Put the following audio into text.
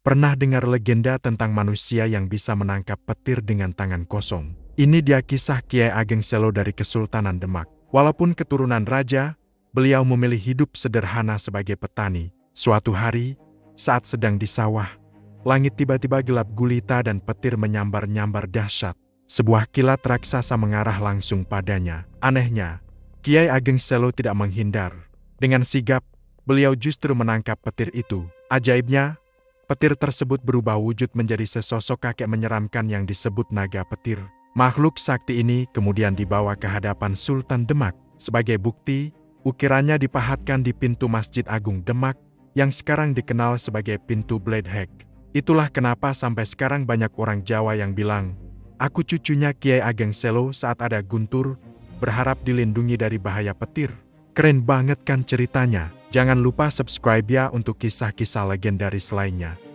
Pernah dengar legenda tentang manusia yang bisa menangkap petir dengan tangan kosong? Ini dia kisah Kiai Ageng Selo dari Kesultanan Demak. Walaupun keturunan raja, beliau memilih hidup sederhana sebagai petani. Suatu hari, saat sedang di sawah, langit tiba-tiba gelap gulita dan petir menyambar-nyambar dahsyat. Sebuah kilat raksasa mengarah langsung padanya. Anehnya, Kiai Ageng Selo tidak menghindar. Dengan sigap, beliau justru menangkap petir itu. Ajaibnya, petir tersebut berubah wujud menjadi sesosok kakek menyeramkan yang disebut naga petir. Makhluk sakti ini kemudian dibawa ke hadapan Sultan Demak. Sebagai bukti, ukirannya dipahatkan di pintu Masjid Agung Demak yang sekarang dikenal sebagai pintu Bledhek. Itulah kenapa sampai sekarang banyak orang Jawa yang bilang, "Aku cucunya Kiai Ageng Selo saat ada guntur, berharap dilindungi dari bahaya petir." Keren banget kan ceritanya? Jangan lupa subscribe ya untuk kisah-kisah legendaris lainnya.